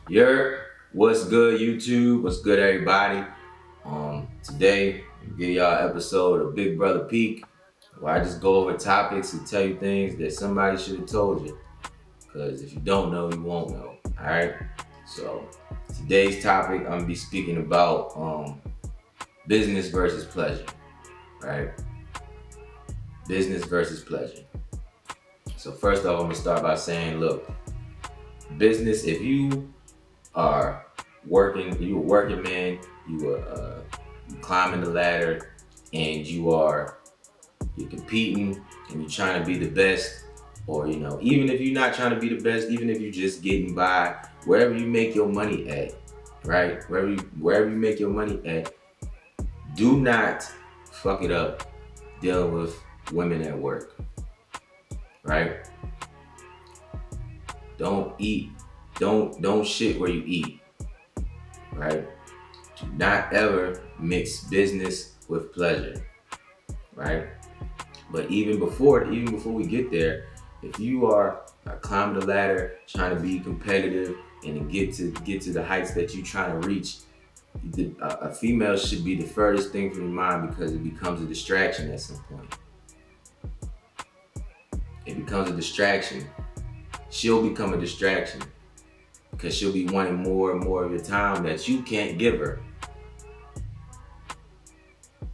Yer, what's good YouTube? What's good everybody? Today, I'm give y'all an episode of Big Brother Peak, where I just go over topics and tell you things that somebody should have told you. Cause if you don't know, you won't know. Alright? So today's topic, I'm gonna be speaking about business versus pleasure. Right? Business versus pleasure. So first off, I'm gonna start by saying, look, business, if you are working, you a working man, you climbing the ladder, and you're competing and you're trying to be the best, or even if you're not trying to be the best, even if you're just getting by, wherever you make your money at, right? Wherever you make your money at, do not fuck it up dealing with women at work, right? Don't eat, don't shit where you eat, right? Do not ever mix business with pleasure, right? But even before we get there, if you are climbing the ladder, trying to be competitive and get to the heights that you're trying to reach, a female should be the furthest thing from your mind, because it becomes a distraction at some point. It becomes a distraction. She'll become a distraction because she'll be wanting more and more of your time that you can't give her.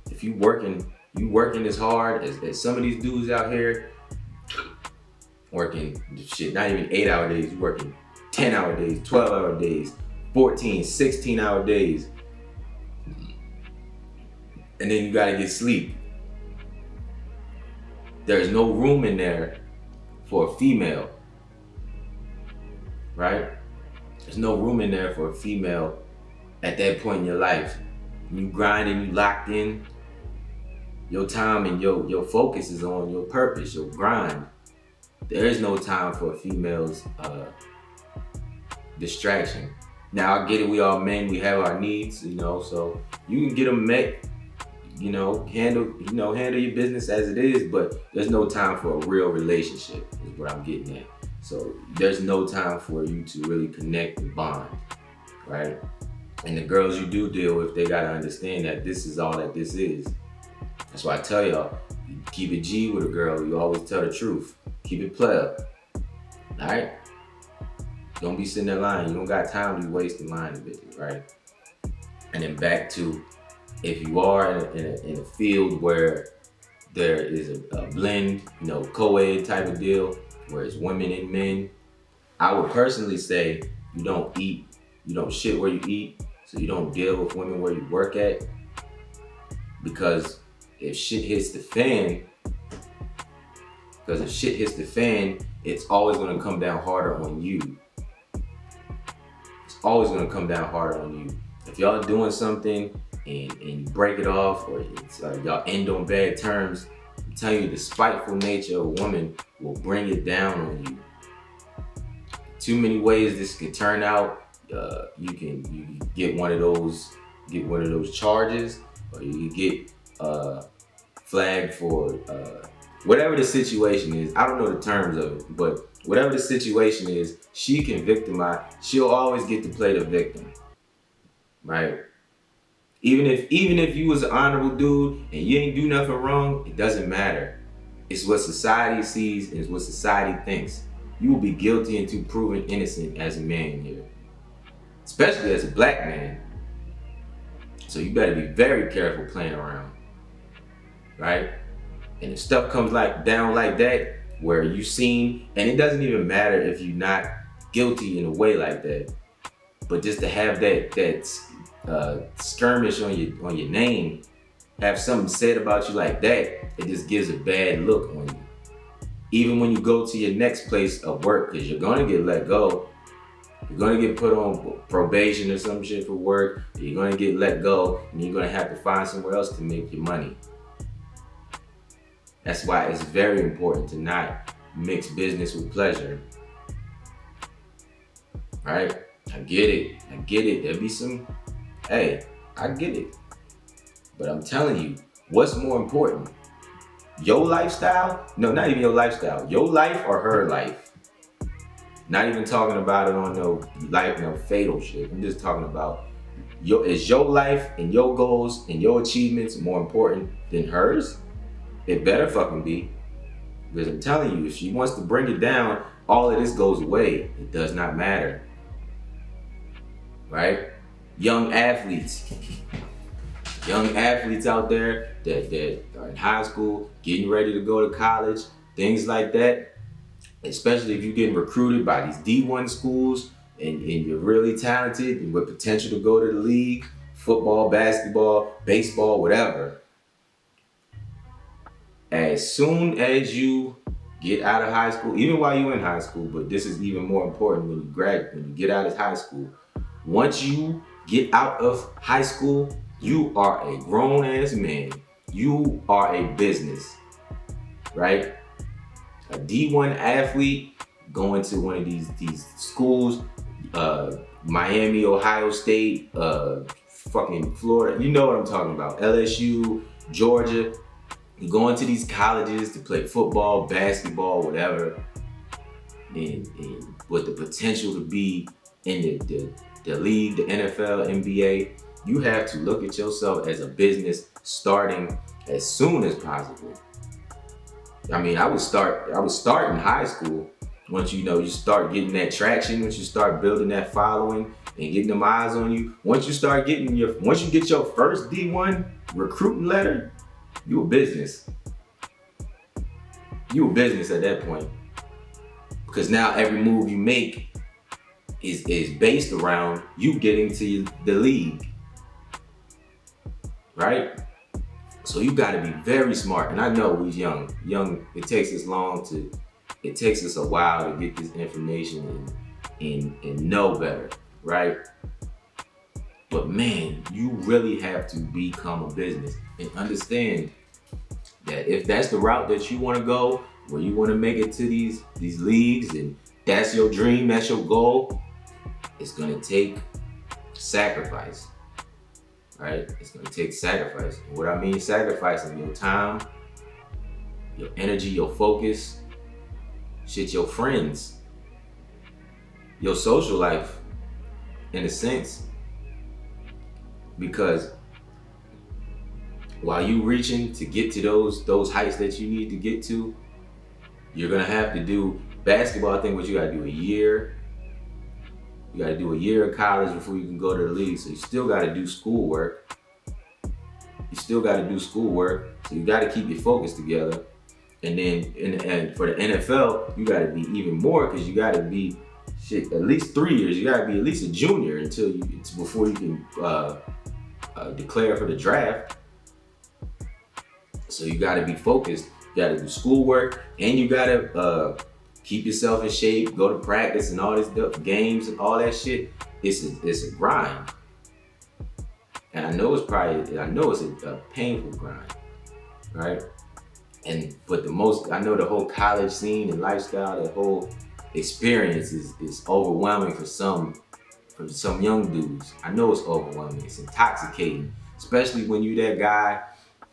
If you working as hard as some of these dudes out here, working shit, not even 8-hour days, you working 10-hour days, 12-hour days, 14, 16-hour days. And then you gotta get sleep. There's no room in there for a female, right? There's no room in there for a female at that point in your life. You grinding, you locked in, your time and your focus is on your purpose, your grind. There is no time for a female's distraction. Now I get it, we all men, we have our needs, so you can get them met, handle your business as it is, but there's no time for a real relationship, is what I'm getting at. So there's no time for you to really connect and bond, right? And the girls you do deal with, they gotta understand that this is all that this is. That's why I tell y'all, you keep it G with a girl, you always tell the truth. Keep it play. Alright? Don't be sitting there lying. You don't got time to be wasting lying to bitches, right? And then back to, if you are in a field where there is a blend, co-ed type of deal, where it's women and men, I would personally say you don't shit where you eat, so you don't deal with women where you work at. Because if shit hits the fan, it's always gonna come down harder on you. It's always gonna come down harder on you. If y'all doing something and you break it off, or y'all end on bad terms, I'm telling you, the spiteful nature of a woman will bring it down on you. Too many ways this can turn out. You can get one of those charges, or you get flagged for whatever the situation is. I don't know the terms of it, but whatever the situation is, she can victimize. She'll always get to play the victim, right? Even if you was an honorable dude and you ain't do nothing wrong, it doesn't matter. It's what society sees and it's what society thinks. You will be guilty until proven innocent as a man here, especially as a black man. So you better be very careful playing around, right? And if stuff comes down like that, where you seen, and it doesn't even matter if you're not guilty in a way like that, but just to have that skirmish on your name, have something said about you like that, it just gives a bad look on you. Even when you go to your next place of work, because you're gonna get let go, you're gonna get put on probation or some shit for work, you're gonna get let go, and you're gonna have to find somewhere else to make your money. That's why it's very important to not mix business with pleasure. Right? I get it. There'll be some, hey, I get it. But I'm telling you, what's more important? Your lifestyle? No, not even your lifestyle. Your life or her life? Not even talking about it on no fatal shit. I'm just talking about is your life and your goals and your achievements more important than hers? It better fucking be. Because I'm telling you, if she wants to bring it down, all of this goes away. It does not matter. Right? Young athletes out there that are in high school, getting ready to go to college, things like that, especially if you're getting recruited by these D1 schools and you're really talented and with potential to go to the league, football, basketball, baseball, whatever. As soon as you get out of high school, even while you're in high school, but this is even more important when you get out of high school. Once you get out of high school, you are a grown ass man. You are a business, right? A D1 athlete going to one of these schools, Miami, Ohio State, fucking Florida. You know what I'm talking about. LSU, Georgia. You go into these colleges to play football, basketball, whatever, and with the potential to be in the league, the NFL, NBA. You have to look at yourself as a business starting as soon as possible. I mean, I would start in high school. Once you start getting that traction, once you start building that following and getting them eyes on you, once you get your first D1 recruiting letter, you a business. You a business at that point. Because now every move you make is based around you getting to the league. Right? So you gotta be very smart. And I know we're young, it takes us a while to get this information and know better, right? But man, you really have to become a business and understand that if that's the route that you wanna go, where you wanna make it to these leagues and that's your dream, that's your goal, it's gonna take sacrifice. Right? It's gonna take sacrifice. And what I mean sacrificing your time, your energy, your focus, your friends, your social life, in a sense. Because while you reaching to get to those heights that you need to get to, you're gonna have to do basketball. I think what you gotta do a year. You gotta do a year of college before you can go to the league. So you still gotta do schoolwork. So you gotta keep your focus together. And then and for the NFL, you gotta be even more because you gotta be at least 3 years. You gotta be at least a junior before you can declare for the draft. So you gotta be focused. You gotta do schoolwork and you gotta keep yourself in shape, go to practice and all this games and all that shit. It's a grind. And I know it's a painful grind, right? But I know the whole college scene and lifestyle, the whole experience is overwhelming for some young dudes. I know it's overwhelming. It's intoxicating, especially when you that guy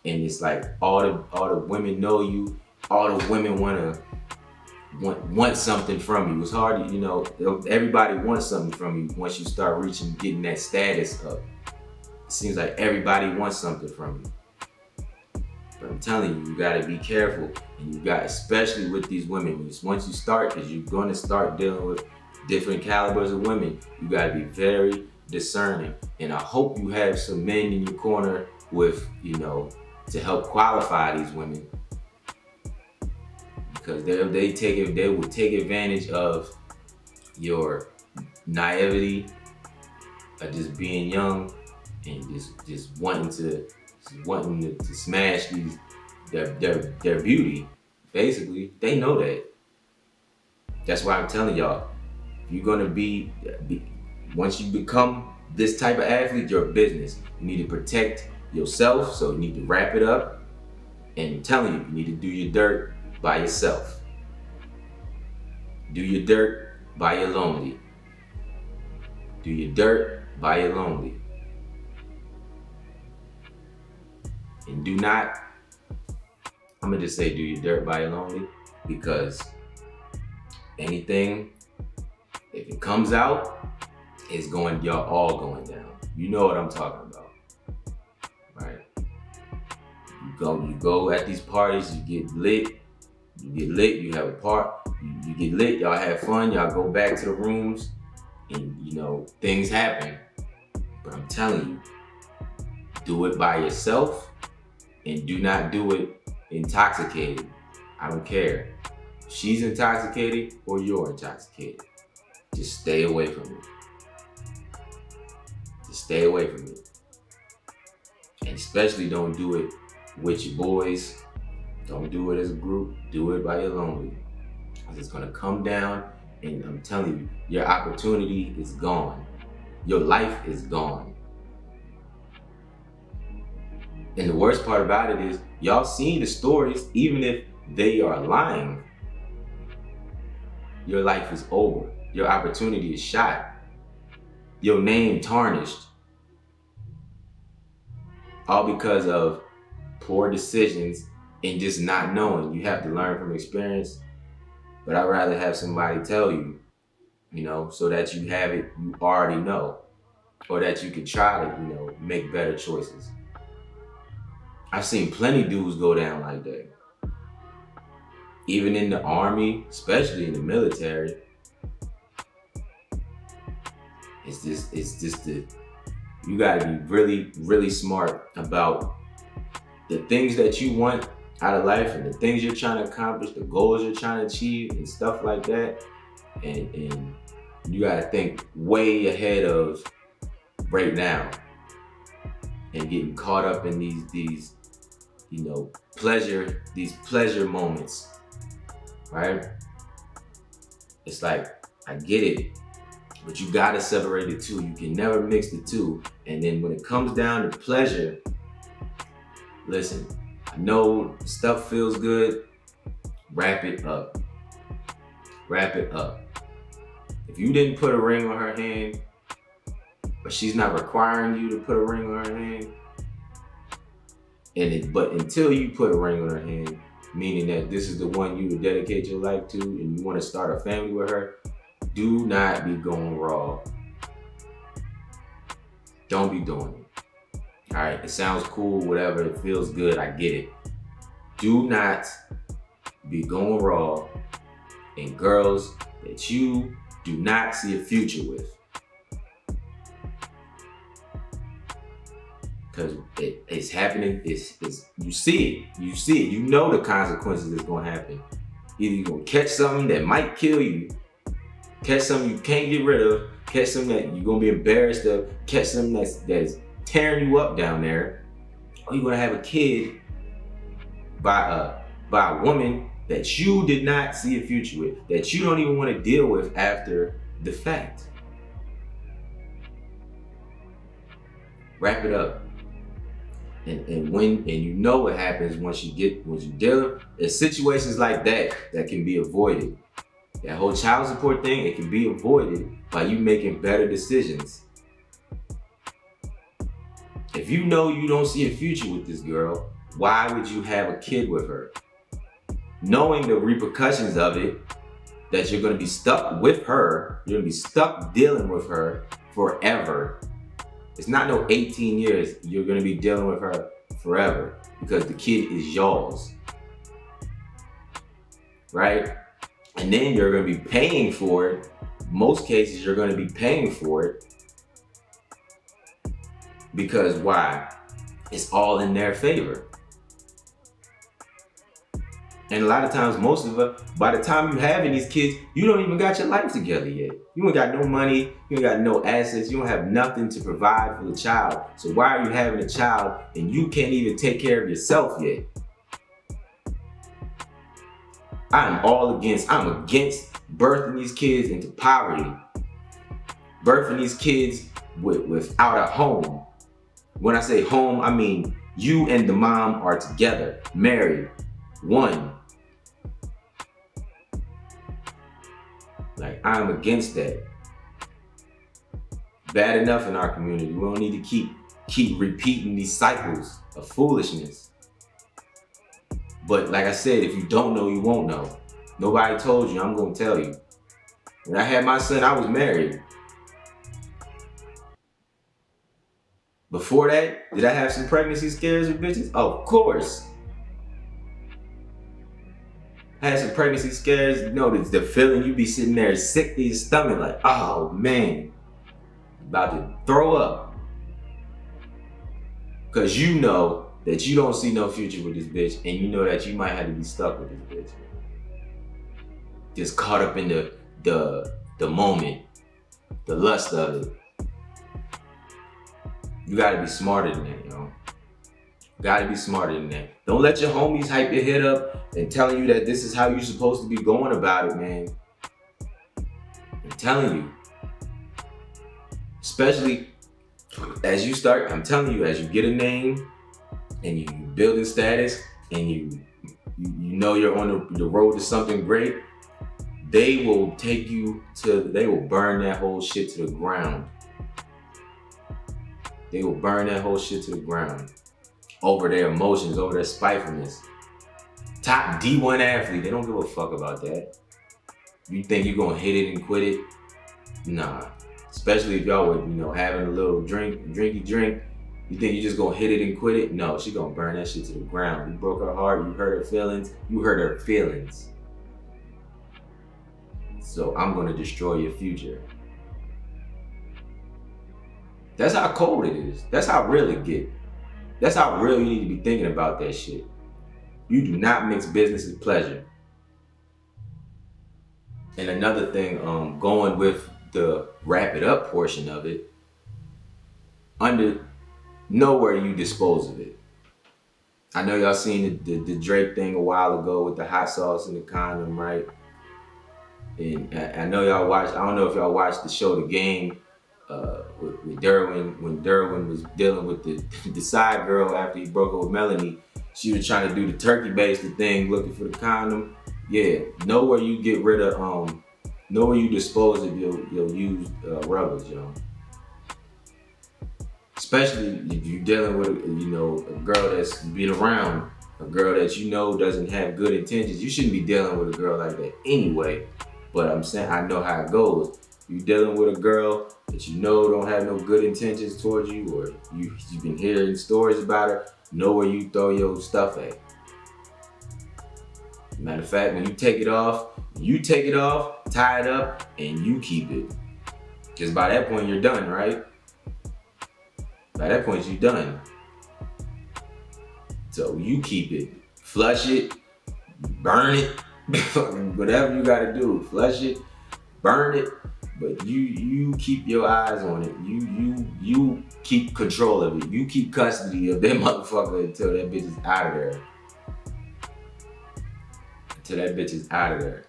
and it's like all the women know you, all the women want something from you. It's hard to, everybody wants something from you once you start getting that status up. It seems like everybody wants something from you. But I'm telling you, you gotta be careful. And especially with these women, once you start, because you're gonna start dealing with different calibers of women, you gotta be very discerning. And I hope you have some men in your corner with, to help qualify these women. Because they will take advantage of your naivety, of just being young and just wanting to smash their beauty. Basically, they know that. That's why I'm telling y'all, if you're gonna be once you become this type of athlete, you're a business. You need to protect yourself, so you need to wrap it up. And I'm telling you, you need to do your dirt by yourself. Do your dirt by your lonely. Do your dirt by your lonely. And I'm gonna just say do your dirt by your lonely, because anything If it comes out, y'all all going down. You know what I'm talking about, right? You go at these parties, you get lit, you have a you get lit, y'all have fun, y'all go back to the rooms, and things happen. But I'm telling you, do it by yourself, and do not do it intoxicated. I don't care. If she's intoxicated or you're intoxicated, just stay away from it. Just stay away from it. And especially don't do it with your boys. Don't do it as a group. Do it by your lonely. Because it's gonna come down, and I'm telling you, your opportunity is gone. Your life is gone. And the worst part about it is, y'all seeing the stories, even if they are lying, your life is over. Your opportunity is shot. Your name tarnished. All because of poor decisions and just not knowing. You have to learn from experience. But I'd rather have somebody tell you, so that you have it, you already know. Or that you can try to, make better choices. I've seen plenty of dudes go down like that. Even in the army, especially in the military. It's just you gotta be really, really smart about the things that you want out of life and the things you're trying to accomplish, the goals you're trying to achieve and stuff like that. And you gotta think way ahead of right now and getting caught up in these pleasure moments, right? It's like, I get it, but you gotta separate the two. You can never mix the two. And then when it comes down to pleasure, listen, I know stuff feels good, wrap it up. Wrap it up. If you didn't put a ring on her hand, but she's not requiring you to put a ring on her hand, but until you put a ring on her hand, meaning that this is the one you would dedicate your life to and you want to start a family with her, do not be going raw. Don't be doing it. All right, it sounds cool, whatever, it feels good, I get it. Do not be going raw in girls that you do not see a future with. Because it's happening, you see it, you know the consequences that's gonna happen. Either you're gonna catch something that might kill you, catch something you can't get rid of, catch something that you're gonna be embarrassed of, catch something that's tearing you up down there, or you're gonna have a kid by a woman that you did not see a future with, that you don't even want to deal with after the fact. Wrap it up. And you know what happens once you deal with situations like that can be avoided. That whole child support thing, it can be avoided by you making better decisions. If you know you don't see a future with this girl, why would you have a kid with her? Knowing the repercussions of it, that you're gonna be stuck with her, you're gonna be stuck dealing with her forever. It's not no 18 years, you're gonna be dealing with her forever because the kid is yours, right? And then you're gonna be paying for it. Most cases, you're gonna be paying for it because why? It's all in their favor. And a lot of times, most of us, by the time you having these kids, you don't even got your life together yet. You ain't got no money, you ain't got no assets, you don't have nothing to provide for the child. So why are you having a child and you can't even take care of yourself yet? I'm against birthing these kids into poverty. Birthing these kids without a home. When I say home, I mean you and the mom are together, married, one. Like, I'm against that. Bad enough in our community. We don't need to keep repeating these cycles of foolishness. But like I said, if you don't know, you won't know. Nobody told you, I'm gonna tell you. When I had my son, I was married. Before that, did I have some pregnancy scares with bitches? Of course. I had some pregnancy scares. You know, the feeling you be sitting there sick to your stomach, like, oh man, about to throw up. Because you know that you don't see no future with this bitch, and you know that you might have to be stuck with this bitch. Just caught up in the moment, the lust of it. You gotta be smarter than that, you know. Gotta be smarter than that. Don't let your homies hype your head up and telling you that this is how you're supposed to be going about it, man. I'm telling you. Especially as you start, I'm telling you, as you get a name and you building status and you know you're on the road to something great, they will they will burn that whole shit to the ground. They will burn that whole shit to the ground over their emotions, over their spitefulness. Top D1 athlete, they don't give a fuck about that. You think you're gonna hit it and quit it? Nah. Especially if y'all were, having a little drinky drink. You think you're just gonna hit it and quit it? No, she gonna burn that shit to the ground. You broke her heart, you hurt her feelings, you hurt her feelings. So I'm gonna destroy your future. That's how cold it is. That's how real it get. That's how real you need to be thinking about that shit. You do not mix business with pleasure. And another thing, going with the wrap it up portion of it, know where you dispose of it. I know y'all seen the Drake thing a while ago with the hot sauce and the condom, right? And I know y'all watched, I don't know if y'all watched the show The Game with Derwin, when Derwin was dealing with the side girl after he broke up with Melanie. She was trying to do the turkey basted thing, looking for the condom. Yeah, know where you get rid of, know where you dispose of your used rubbers, yo. Especially if you're dealing with, a girl that's been around, a girl that doesn't have good intentions. You shouldn't be dealing with a girl like that anyway. But I'm saying, I know how it goes. You're dealing with a girl that don't have no good intentions towards you, or you've been hearing stories about her. Know where you throw your stuff at. Matter of fact, when you take it off, tie it up, and you keep it. Because by that point, you're done, right? By that point, you're done. So you keep it. Flush it, burn it, whatever you gotta do. Flush it, burn it, but you keep your eyes on it. You keep control of it. You keep custody of that motherfucker until that bitch is out of there.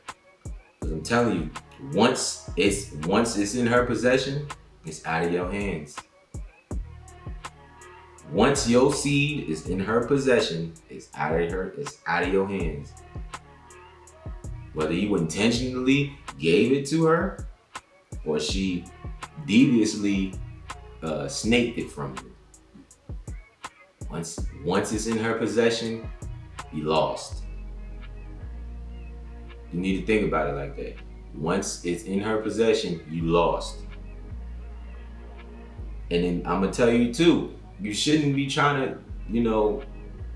Because I'm telling you, once it's in her possession, it's out of your hands. Once your seed is in her possession, it's out of your hands. Whether you intentionally gave it to her or she deviously snaked it from you. Once it's in her possession, you lost. You need to think about it like that. Once it's in her possession, you lost. And then I'm gonna tell you too, you shouldn't be trying to,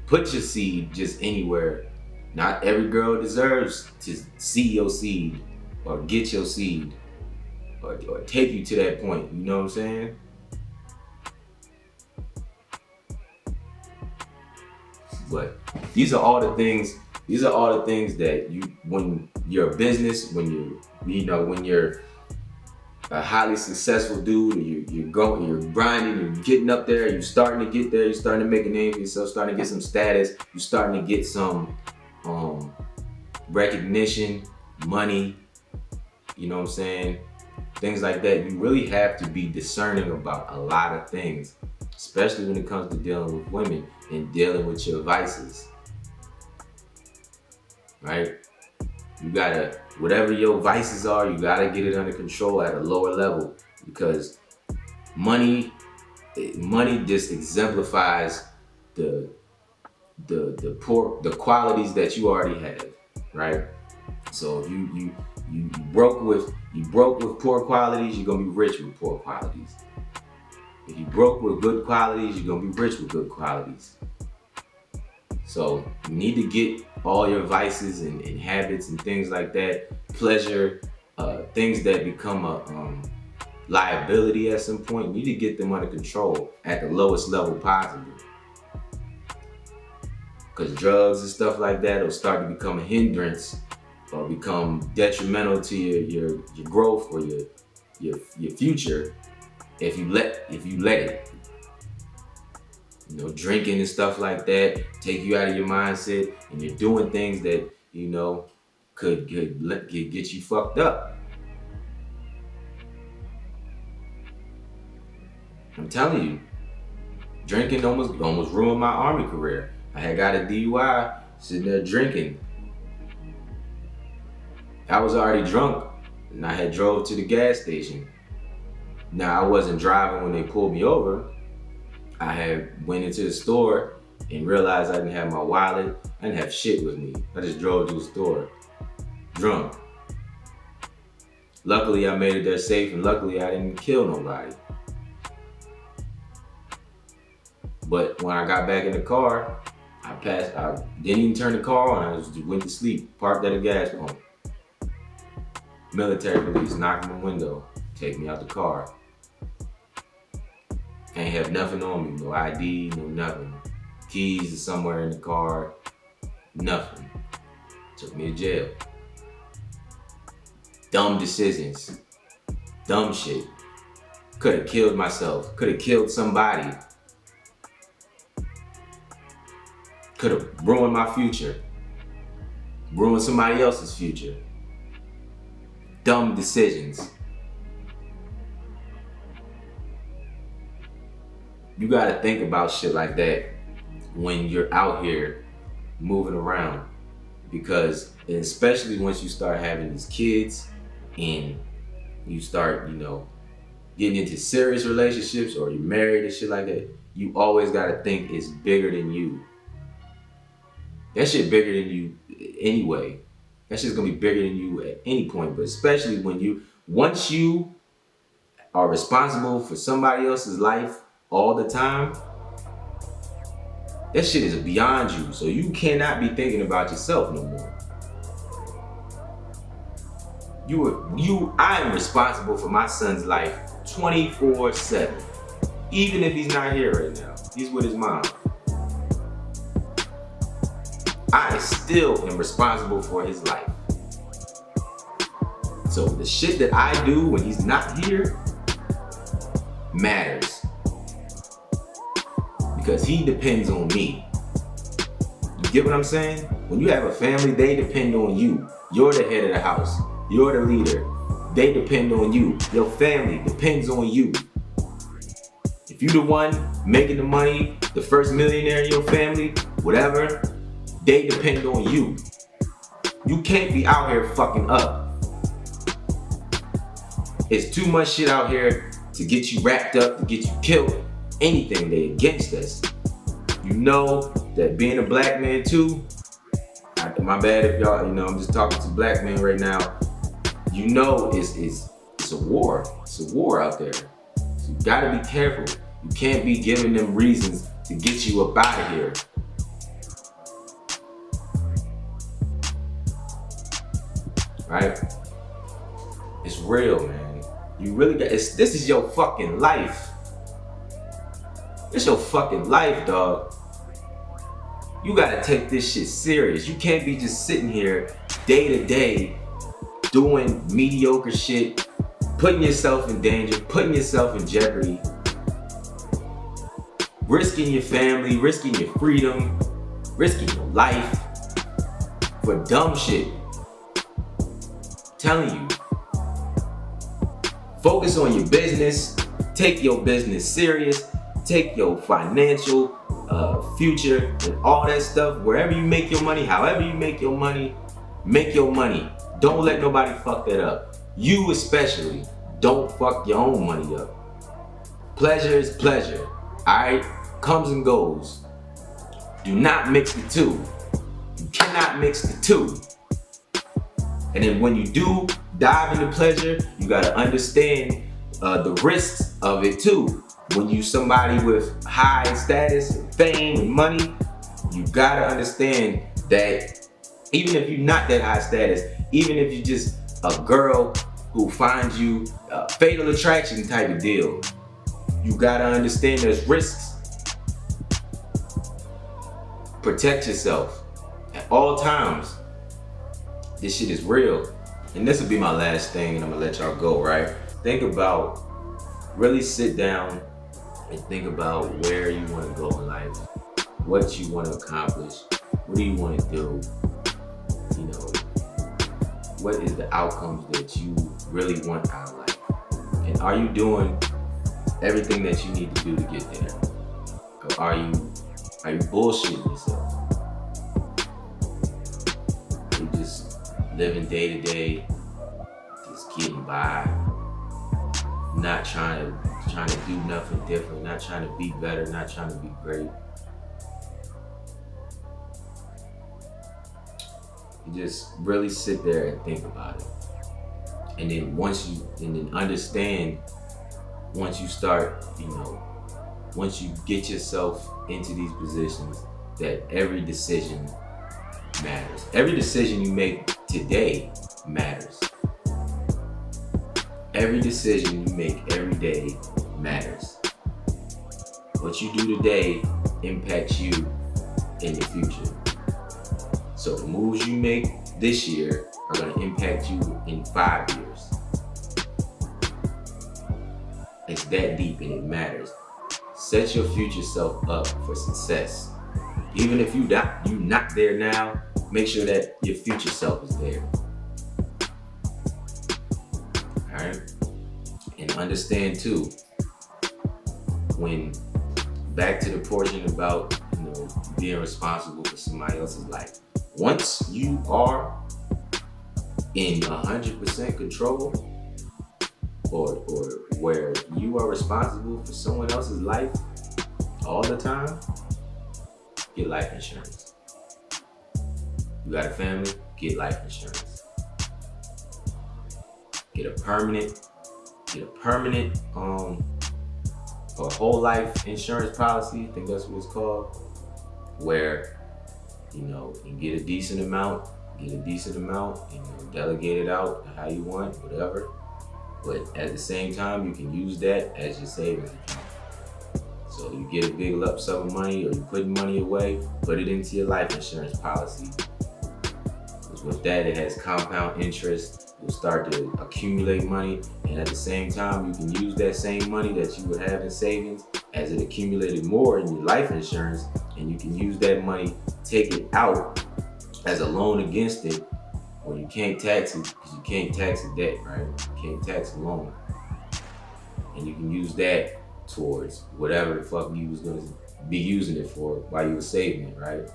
put your seed just anywhere. Not every girl deserves to see your seed or get your seed or take you to that point. You know what I'm saying? But these are all the things that when you're a business, when you're a highly successful dude, you're grinding, you're getting up there, you're starting to get there, you're starting to make a name for yourself, starting to get some status, you're starting to get some recognition, money, you know what I'm saying? Things like that. You really have to be discerning about a lot of things, especially when it comes to dealing with women and dealing with your vices, right? You gotta, whatever your vices are, you gotta get it under control at a lower level, because money just exemplifies the qualities that you already have, right? So if You broke with poor qualities, you're gonna be rich with poor qualities. If you broke with good qualities, you're gonna be rich with good qualities. So you need to get all your vices and habits and things like that, pleasure, things that become a liability at some point. You need to get them under control at the lowest level possible. Because drugs and stuff like that will start to become a hindrance or become detrimental to your growth or your future if you let it. You know, drinking and stuff like that take you out of your mindset, and you're doing things that, you know, could get you fucked up. I'm telling you, drinking almost ruined my Army career. I had got a DUI sitting there drinking. I was already drunk, and I had drove to the gas station. Now, I wasn't driving when they pulled me over. I had went into the store and realized I didn't have my wallet. I didn't have shit with me. I just drove to the store, drunk. Luckily, I made it there safe, and luckily, I didn't kill nobody. But when I got back in the car, I didn't even turn the car on. I just went to sleep, parked at a gas pump. Military police knocked on my window, take me out the car. Ain't have nothing on me, no ID, no nothing. Keys are somewhere in the car, nothing. Took me to jail. Dumb decisions, dumb shit. Could have killed myself, could have killed somebody. Could have ruined my future, ruined somebody else's future. Dumb decisions. You gotta think about shit like that when you're out here moving around, because especially once you start having these kids and you start, you know, getting into serious relationships or you're married and shit like that, you always gotta think it's bigger than you. That shit bigger than you anyway. That shit's gonna be bigger than you at any point, but especially once you are responsible for somebody else's life all the time, that shit is beyond you. So you cannot be thinking about yourself no more. I am responsible for my son's life 24/7. Even if he's not here right now, he's with his mom. I still am responsible for his life. So the shit that I do when he's not here matters. Because he depends on me. You get what I'm saying? When you have a family, they depend on you. You're the head of the house. You're the leader. They depend on you. Your family depends on you. If you're the one making the money, the first millionaire in your family, whatever, they depend on you. You can't be out here fucking up. It's too much shit out here to get you wrapped up, to get you killed. Anything they against us. You know that being a black man too, my bad if y'all, you know, I'm just talking to black men right now. You know it's a war. It's a war out there. So you gotta be careful. You can't be giving them reasons to get you up out of here. Right? It's real, man. You really got, this is your fucking life. It's your fucking life, dog. You gotta take this shit serious. You can't be just sitting here day to day doing mediocre shit, putting yourself in danger, putting yourself in jeopardy, risking your family, risking your freedom, risking your life for dumb shit. I'm telling you. Focus on your business. Take your business serious. Take your financial future and all that stuff. Wherever you make your money, however you make your money, make your money. Don't let nobody fuck that up. You especially, don't fuck your own money up. Pleasure is pleasure, alright? Comes and goes. Do not mix the two. You cannot mix the two. And then when you do dive into pleasure, you gotta understand the risks of it too. When you somebody with high status, and fame, and money, you gotta understand that even if you're not that high status, even if you're just a girl who finds you a fatal attraction type of deal, you gotta understand there's risks. Protect yourself at all times. This shit is real. And this will be my last thing, and I'm gonna let y'all go, right? Think about, really sit down and think about where you wanna go in life, what you wanna accomplish, what do you wanna do, you know, what is the outcomes that you really want out of life? And are you doing everything that you need to do to get there? Or are you bullshitting yourself? Are you just living day to day, just getting by, not trying to do nothing different, not trying to be better, not trying to be great? You just really sit there and think about it. And then understand, once you start, once you get yourself into these positions, that every decision matters. Every decision you make today matters. Every decision you make every day matters. What you do today impacts you in the future. So the moves you make this year are going to impact you in 5 years. It's that deep and it matters. Set your future self up for success. Even if you're not there now, make sure that your future self is there. Alright? And understand too, when back to the portion about being responsible for somebody else's life. Once you are in 100% control, or where you are responsible for someone else's life all the time, get life insurance. You got a family, get life insurance. Get a permanent, or whole life insurance policy. I think that's what it's called. Where, you get a decent amount, delegate it out how you want, whatever. But at the same time, you can use that as your savings account. So you get a big lump sum of money, or you put money away, put it into your life insurance policy. Because with that, it has compound interest. You'll start to accumulate money, and at the same time, you can use that same money that you would have in savings as it accumulated more in your life insurance, and you can use that money, take it out as a loan against it, or you can't tax it because you can't tax a debt, right? You can't tax a loan. And you can use that towards whatever the fuck you was gonna be using it for while you were saving it, right?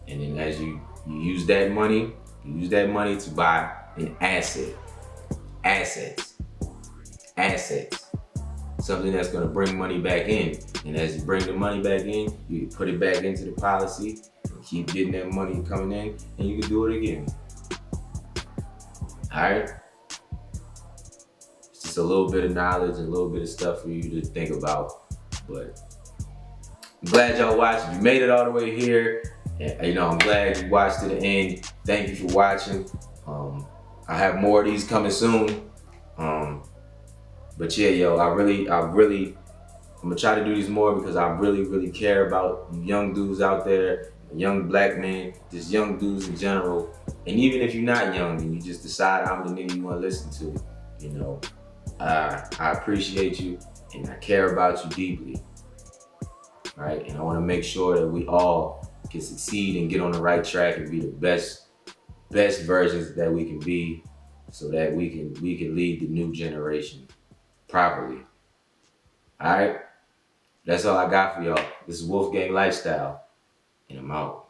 And then as you use that money, to buy an asset. Assets. Something that's gonna bring money back in. And as you bring the money back in, you put it back into the policy, keep getting that money coming in, and you can do it again. Alright? It's just a little bit of knowledge and a little bit of stuff for you to think about. But I'm glad y'all watched. You made it all the way here. And, I'm glad you watched to the end. Thank you for watching. I have more of these coming soon. But yeah, yo, I'm gonna try to do these more because I really care about young dudes out there, young black men, just young dudes in general. And even if you're not young and you just decide I'm the nigga you wanna listen to, I appreciate you and I care about you deeply, right? And I wanna make sure that we all can succeed and get on the right track and be the best versions that we can be, so that we can lead the new generation properly. All right? That's all I got for y'all. This is Wolfgang Lifestyle, and I'm out.